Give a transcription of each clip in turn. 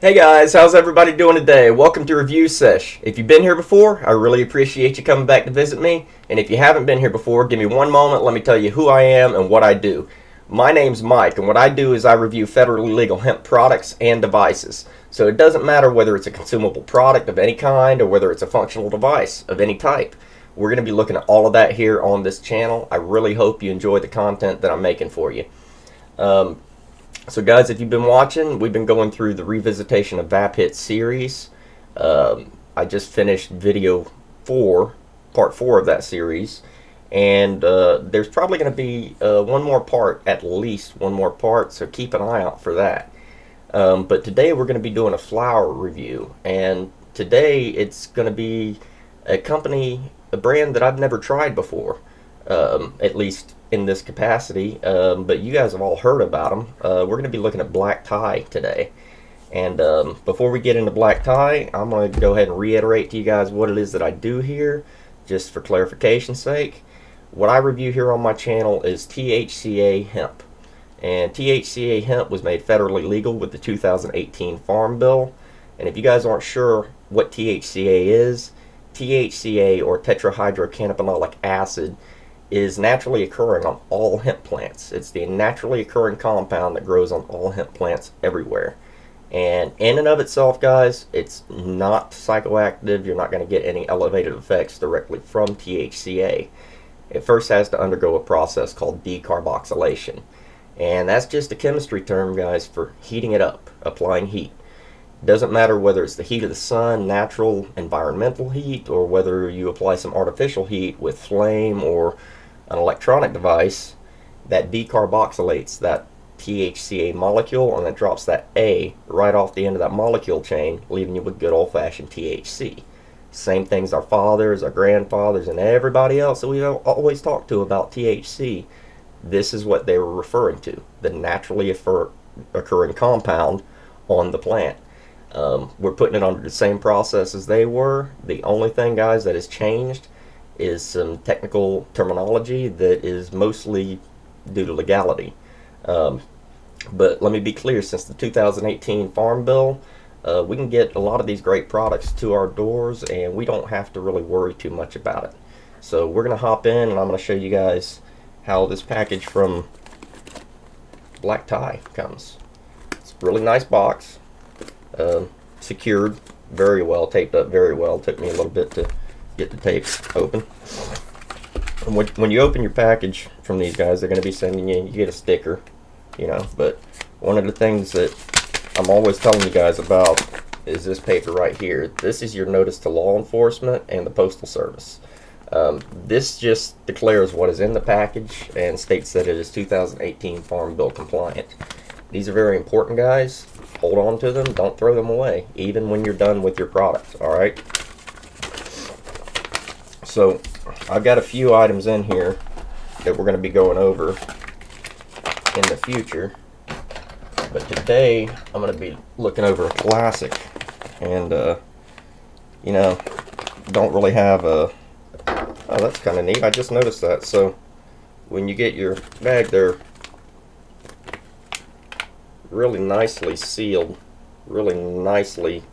Hey guys, how's everybody doing today? Welcome to Review Sesh. If you've been here before, I really appreciate you coming back to visit me. And if you haven't been here before, give me one moment, let me tell you who I am and what I do. My name's Mike, and what I do is I review federally legal hemp products and devices. So it doesn't matter whether it's a consumable product of any kind or whether it's a functional device of any type. We're going to be looking at all of that here on this channel. I really hope you enjoy the content that I'm making for you. So guys, if you've been watching, we've been going through the revisitation of Vapit series. I just finished video 4, part 4 of that series. And there's probably going to be one more part, at least one more part, so keep an eye out for that. But today we're going to be doing a flower review. And today it's going to be a company, a brand that I've never tried before. At least in this capacity, but you guys have all heard about them. We're going to be looking at black tie today. And before we get into black tie, I'm going to go ahead and reiterate to you guys what it is that I do here, just for clarification's sake. What I review here on my channel is THCa hemp. And THCa hemp was made federally legal with the 2018 Farm Bill. And if you guys aren't sure what THCa is, THCa, or tetrahydrocannabinolic acid, is naturally occurring on all hemp plants. It's the naturally occurring compound that grows on all hemp plants everywhere. And in and of itself, guys, it's not psychoactive. You're not going to get any elevated effects directly from THCa. It first has to undergo a process called decarboxylation. And that's just a chemistry term, guys, for heating it up, applying heat. It doesn't matter whether it's the heat of the sun, natural environmental heat, or whether you apply some artificial heat with flame or an electronic device that decarboxylates that THCa molecule, and it drops that A right off the end of that molecule chain, leaving you with good old-fashioned THC. Same things our fathers, our grandfathers, and everybody else that we've always talked to about THC. This is what they were referring to, the naturally occurring compound on the plant. We're putting it under the same process as they were. The only thing, guys, that has changed is some technical terminology that is mostly due to legality. But let me be clear, since the 2018 Farm Bill, we can get a lot of these great products to our doors, and we don't have to really worry too much about it. So we're going to hop in, and I'm going to show you guys how this package from Black Tie comes. It's a really nice box. Secured very well, taped up very well. Took me a little bit to get the tape open. And when you open your package from these guys, they're going to be sending you get a sticker, you know. But one of the things that I'm always telling you guys about is this paper right here. This is your notice to law enforcement and the Postal Service. This just declares what is in the package and states that it is 2018 Farm Bill compliant. These are very important, guys. Hold on to them. Don't throw them away, even when you're done with your product. All right. So I've got a few items in here that we're going to be going over in the future. But today I'm going to be looking over a classic, and you know, don't really have a. Oh, that's kind of neat. I just noticed that. So when you get your bag, they're really nicely sealed, really nicely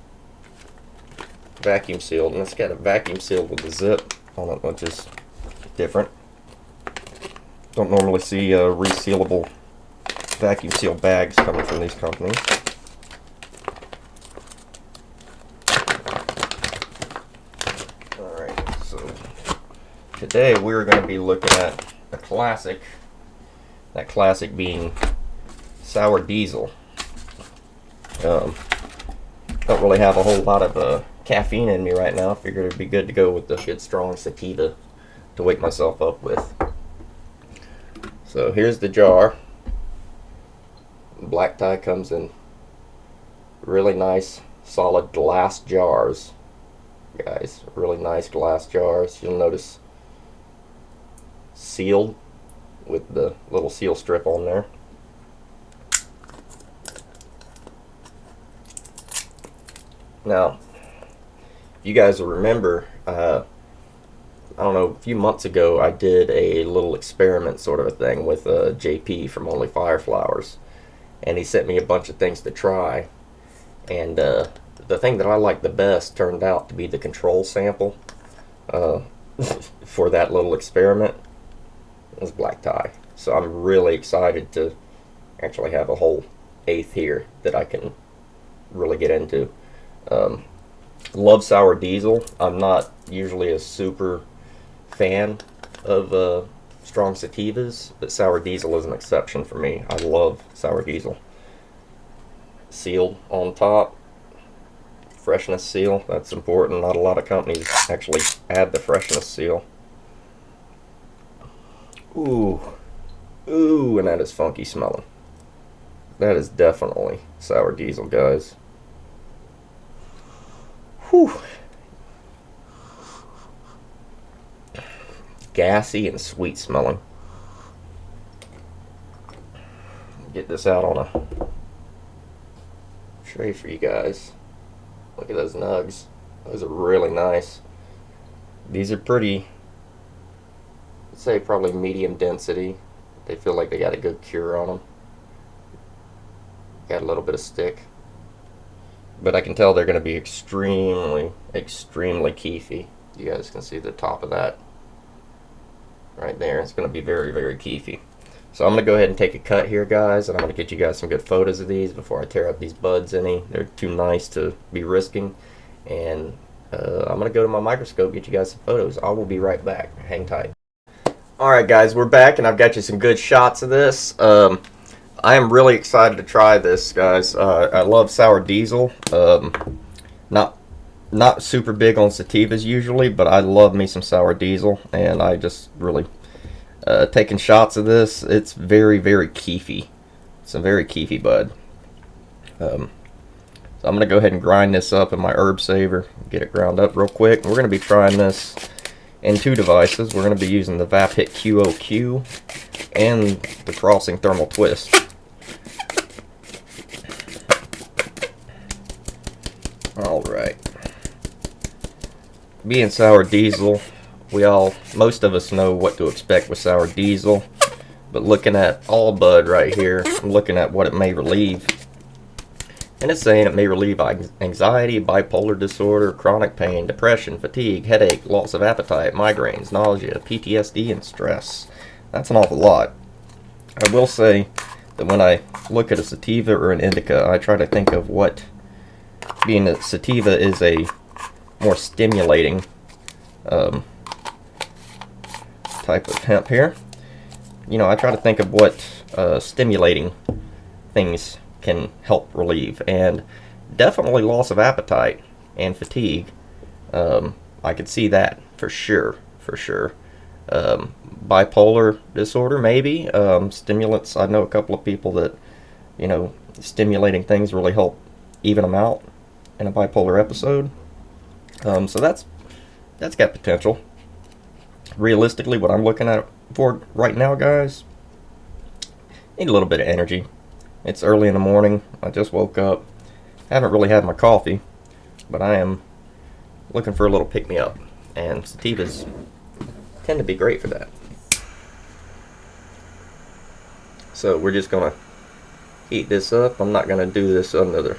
vacuum sealed, and it's got a vacuum sealed with a zip on it, which is different. Don't normally see resealable vacuum sealed bags coming from these companies. Alright, so today we're going to be looking at a classic, that classic being Sour Diesel. Don't really have a whole lot of caffeine in me right now. I figured it'd be good to go with the good strong sativa to wake myself up with. So here's the jar. Black Tie comes in really nice solid glass jars, guys. Really nice glass jars. You'll notice sealed with the little seal strip on there. Now, you guys will remember, I don't know, a few months ago I did a little experiment sort of a thing with JP from Only Fire Flowers, and he sent me a bunch of things to try. And the thing that I like the best turned out to be the control sample uh, for that little experiment. It was black tie. So I'm really excited to actually have a whole eighth here that I can really get into. Um, love sour diesel. I'm not usually a super fan of strong sativas, but sour diesel is an exception for me. I love sour diesel. Sealed on top, freshness seal, that's important. Not a lot of companies actually add the freshness seal. Ooh, ooh, and that is funky smelling. That is definitely sour diesel, guys. Whew. Gassy and sweet smelling. Get this out on a tray for you guys. Look at those nugs. Those are really nice. These are pretty, I'd say probably medium density. They feel like they got a good cure on them. Got a little bit of stick. But I can tell they're going to be extremely, extremely keefy. You guys can see the top of that right there. It's going to be very, very keefy. So I'm going to go ahead and take a cut here, guys, and I'm going to get you guys some good photos of these before I tear up these buds any. They're too nice to be risking. And I'm going to go to my microscope, get you guys some photos. I will be right back. Hang tight. Alright, guys, we're back, and I've got you some good shots of this. I am really excited to try this, guys. I love sour diesel. Not super big on sativas usually, but I love me some sour diesel, and I just really taking shots of this. It's very, very keefy. It's a very keefy bud. So I'm gonna go ahead and grind this up in my herb saver. Get it ground up real quick. We're gonna be trying this in two devices. We're gonna be using the Vaping QOQ and the Crossing Thermal Twist. Alright. Being sour diesel, most of us know what to expect with sour diesel. But looking at all bud right here, I'm looking at what it may relieve. And it's saying it may relieve anxiety, bipolar disorder, chronic pain, depression, fatigue, headache, loss of appetite, migraines, nausea, PTSD, and stress. That's an awful lot. I will say that when I look at a sativa or an indica, I try to think of what, being that sativa is a more stimulating type of hemp here. You know, I try to think of what stimulating things can help relieve, and definitely loss of appetite and fatigue. I could see that for sure. Bipolar disorder, maybe. Stimulants, I know a couple of people that, you know, stimulating things really help even them out in a bipolar episode. So that's got potential. Realistically, what I'm looking at for right now, guys, need a little bit of energy. It's early in the morning. I just woke up. Haven't really had my coffee, but I am looking for a little pick-me-up, and sativas tend to be great for that. So we're just gonna heat this up. I'm not gonna do this under the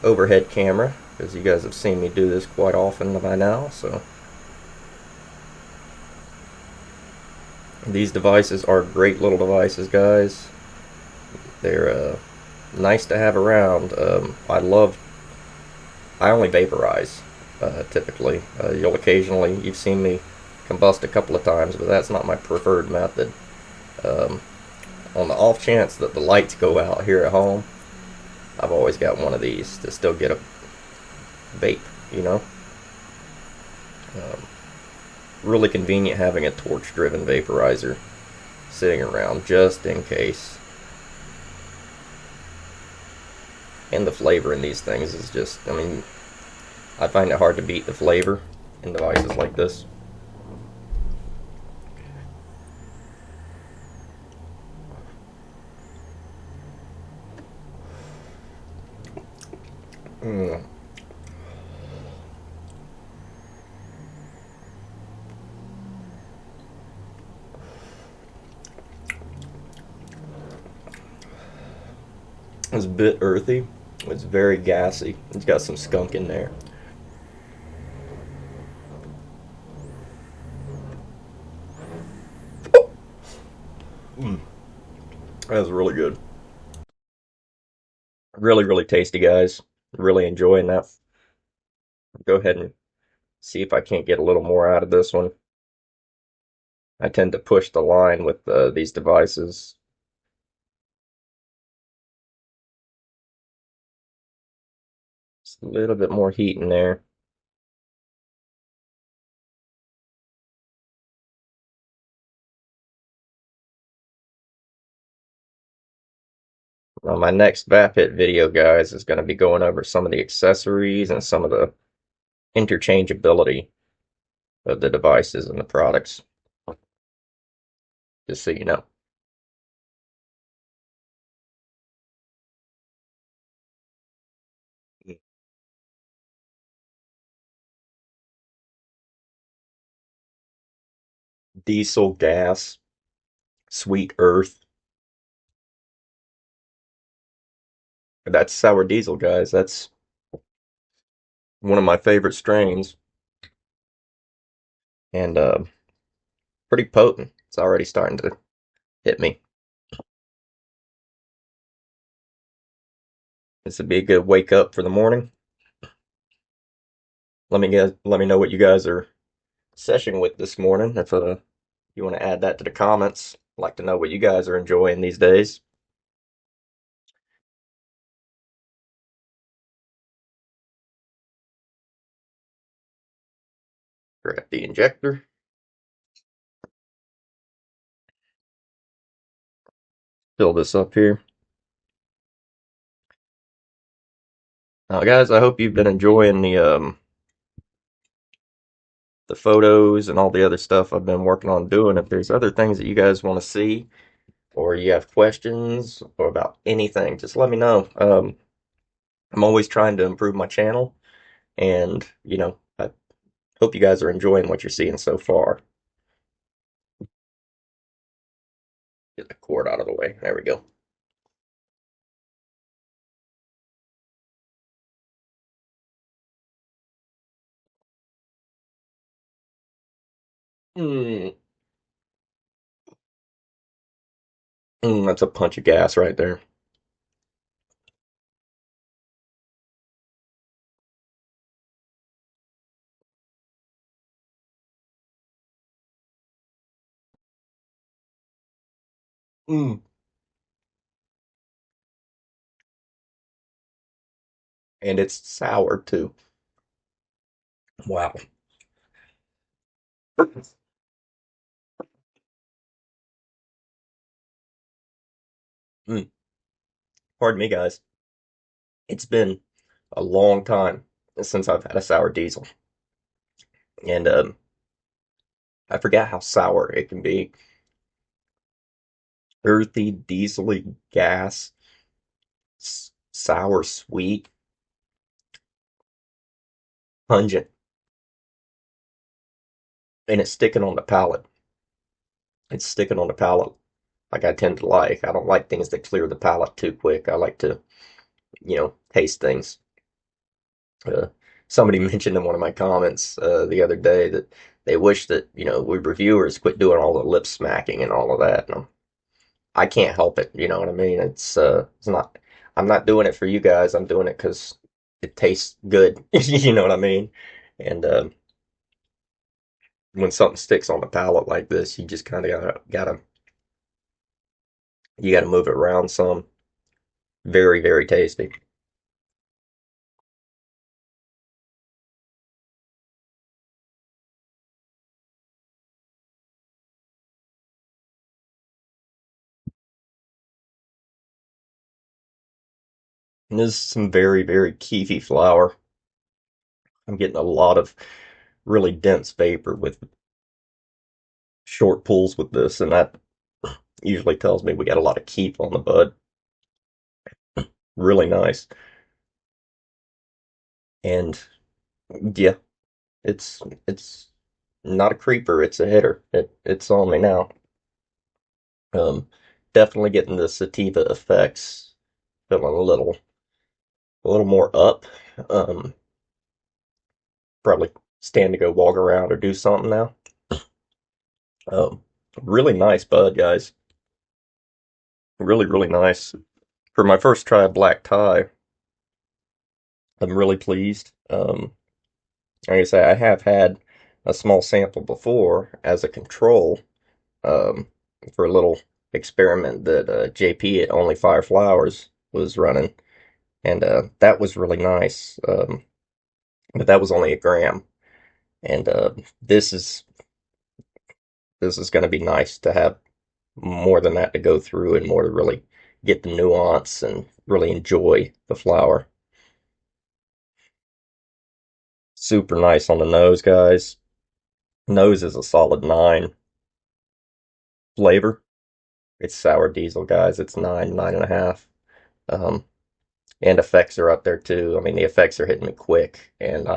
overhead camera, because you guys have seen me do this quite often by now. So these devices are great little devices, guys. They're nice to have around. I only vaporize typically. You've seen me combust a couple of times, but that's not my preferred method. On the off chance that the lights go out here at home, I've always got one of these to still get a vape, you know. Really convenient having a torch-driven vaporizer sitting around just in case. And the flavor in these things is just, I mean, I find it hard to beat the flavor in devices like this. It's a bit earthy. It's very gassy. It's got some skunk in there. Mm, that was really good. Really, really tasty, guys. Really enjoying that. Go ahead and see if I can't get a little more out of this one. I tend to push the line with these devices. Just a little bit more heat in there. My next Vapit video, guys, is going to be going over some of the accessories and some of the interchangeability of the devices and the products, just so you know. Diesel, gas, sweet earth. That's sour diesel, guys. That's one of my favorite strains, and pretty potent. It's already starting to hit me. This would be a good wake up for the morning. Let me know what you guys are sessioning with this morning. If you want to add that to the comments, I'd like to know what you guys are enjoying these days. Grab the injector. Fill this up here. Now, guys, I hope you've been enjoying the photos and all the other stuff I've been working on doing. If there's other things that you guys want to see, or you have questions or about anything, just let me know. I'm always trying to improve my channel, and I hope you guys are enjoying what you're seeing so far. Get the cord out of the way. There we go. Mm, that's a punch of gas right there. Mm, and it's sour too. Wow. Mm, pardon me, guys. It's been a long time since I've had a sour diesel, and I forgot how sour it can be. Earthy, diesely gas, sour, sweet, pungent, and it's sticking on the palate. It's sticking on the palate like I tend to like. I don't like things that clear the palate too quick. I like to, taste things. Uh, Somebody mentioned in one of my comments the other day that they wish that, we reviewers quit doing all the lip smacking and all of that. And I can't help it. You know what I mean? It's not. I'm not doing it for you guys. I'm doing it because it tastes good. You know what I mean? And when something sticks on the palate like this, you just kind of gotta move it around some. Very, very tasty. And this is some very, very keefy flower. I'm getting a lot of really dense vapor with short pulls with this, and that usually tells me we got a lot of keef on the bud. Really nice. And yeah, it's not a creeper, it's a hitter. It's on me now. Um, Definitely getting the sativa effects. Feeling a little a little more up. Um, Probably stand to go walk around or do something now. Um, Really nice bud, guys. Really, really nice. For my first try of black tie, I'm really pleased. Like I say, I have had a small sample before as a control um, for a little experiment that JP at Only Fire Flowers was running, and that was really nice. But that was only a gram, and this is this is going to be nice to have more than that to go through and more to really get the nuance and really enjoy the flower. Super nice on the nose, guys. Nose is a solid 9. Flavor, it's sour diesel, guys. It's 9, 9.5. Um, and effects are up there too. I mean, the effects are hitting me quick, and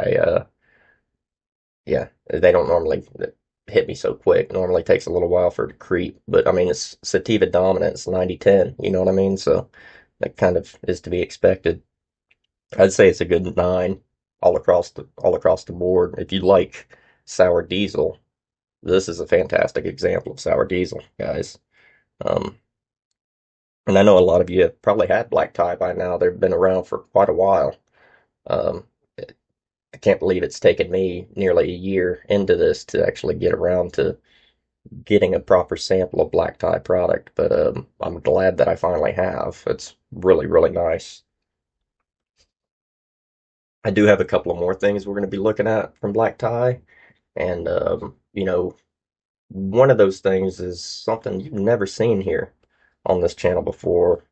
yeah, they don't normally hit me so quick. Normally takes a little while for it to creep, but I mean, it's sativa dominant. It's 90-10. You know what I mean? So that kind of is to be expected. I'd say it's a good 9 all across the board. If you like sour diesel, this is a fantastic example of sour diesel, guys. Um, and I know a lot of you have probably had black tie by now. They've been around for quite a while. Um, I can't believe it's taken me nearly a year into this to actually get around to getting a proper sample of black tie product, but I'm glad that I finally have. It's really, really nice. I do have a couple of more things we're going to be looking at from black tie, and one of those things is something you've never seen here on this channel before.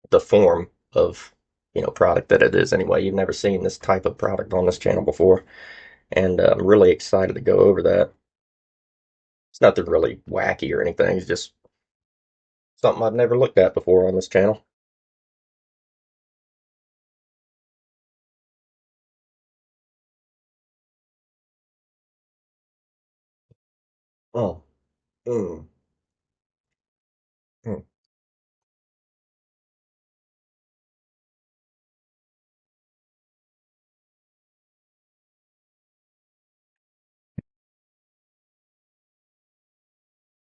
The form of product that it is anyway. You've never seen this type of product on this channel before, and I'm really excited to go over that. It's nothing really wacky or anything. It's just something I've never looked at before on this channel. Oh, mm, mm.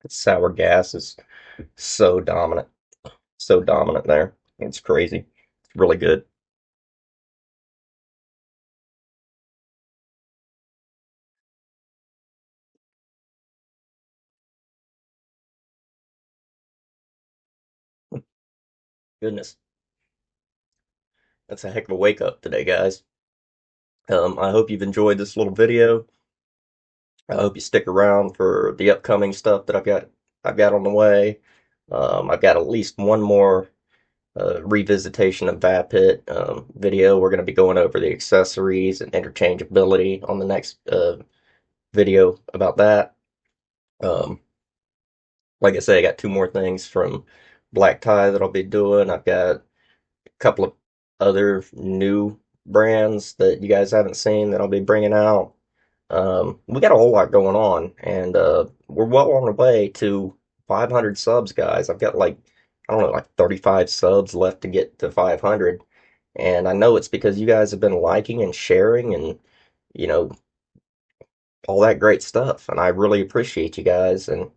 Sour gas is so dominant there. It's crazy. It's really good. Goodness, that's a heck of a wake up today, guys. I hope you've enjoyed this little video. I hope you stick around for the upcoming stuff that I've got on the way. I've got at least one more revisitation of Vapit video. We're going to be going over the accessories and interchangeability on the next video about that. Um, like I say, I got two more things from Black Tie that I'll be doing. I've got a couple of other new brands that you guys haven't seen that I'll be bringing out. We got a whole lot going on, and we're well on the way to 500 subs, guys. I've got like, I don't know, like 35 subs left to get to 500. And I know it's because you guys have been liking and sharing and, you know, all that great stuff. And I really appreciate you guys and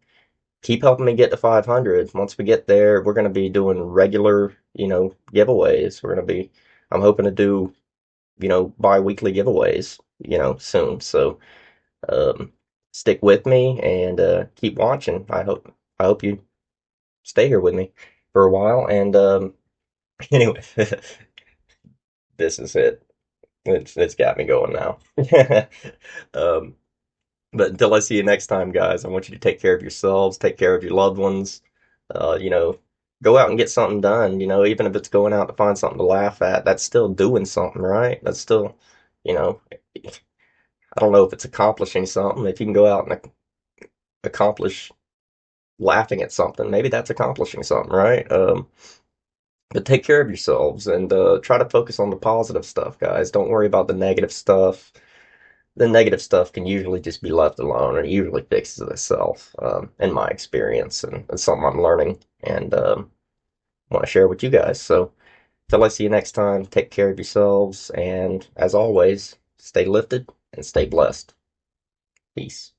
keep helping me get to 500. Once we get there, we're going to be doing regular, giveaways. I'm hoping to do, bi-weekly giveaways, soon. So, um, stick with me and keep watching. I hope you stay here with me for a while. And anyway, this is it. It's got me going now. um, but until I see you next time, guys, I want you to take care of yourselves, take care of your loved ones. Uh, you know, Go out and get something done. Even if it's going out to find something to laugh at, that's still doing something, right? That's still, you know, I don't know if it's accomplishing something. If you can go out and accomplish laughing at something, maybe that's accomplishing something, right? But take care of yourselves and try to focus on the positive stuff, guys. Don't worry about the negative stuff. The negative stuff can usually just be left alone, or usually fixes itself, in my experience, and it's something I'm learning and want to share with you guys. So Till I see you next time, take care of yourselves, and as always, stay lifted and stay blessed. Peace.